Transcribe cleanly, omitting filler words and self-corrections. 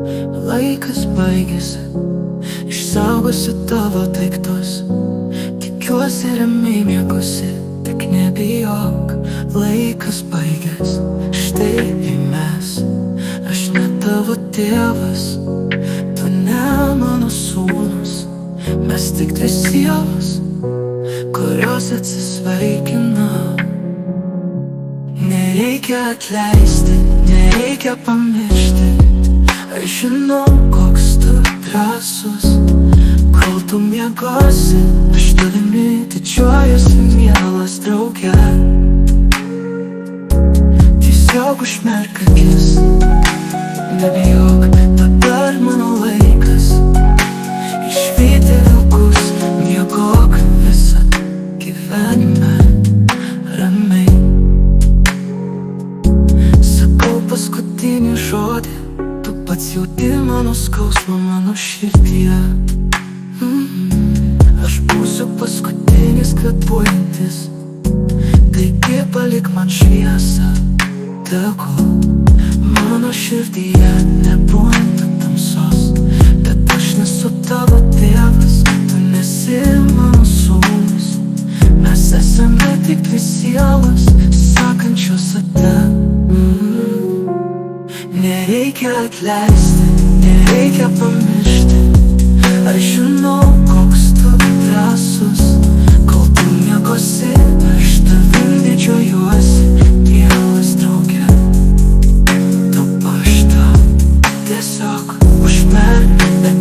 Laikas baigėsi, išsaugosiu tavo daiktus. Tikiuosi ramiai miegusi, tik nebijok. Laikas baigės, štai ir mes. Aš ne tavo tėvas, tu ne mano sūnus. Mes tik dvi sielos, kurios atsisveikina. Nereikia atleisti, nereikia pamiršti. Aš žinau, koks tu drąsus. Kol tu miegosi, aš tavimi didžiuojuosi, mielas drauge. Tiesiog užmerk akis, nebijok, dabar mano laikas. Išvyti vilkus, miegok visą gyvenimą ramiai. Sakau paskutinį žodį, tu pats jauti mano skausmą mano širdyje. Aš būsiu paskutinis kvėpuojantis, taigi palik man šviesą. Tegul mano širdyje nebūna tamsos, bet aš nesu tavo tėvas, tu nesi mano sūnus. Mes esame tik dvi sielos, sakančios ate. Nereikia atleisti, nereikia pamiršti. Aš žinau, koks tu drąsus. Kol tu miegosi, aš tavim didžiuojuosi, mielas drauge. Tu paštą tiesiog užmerk, bet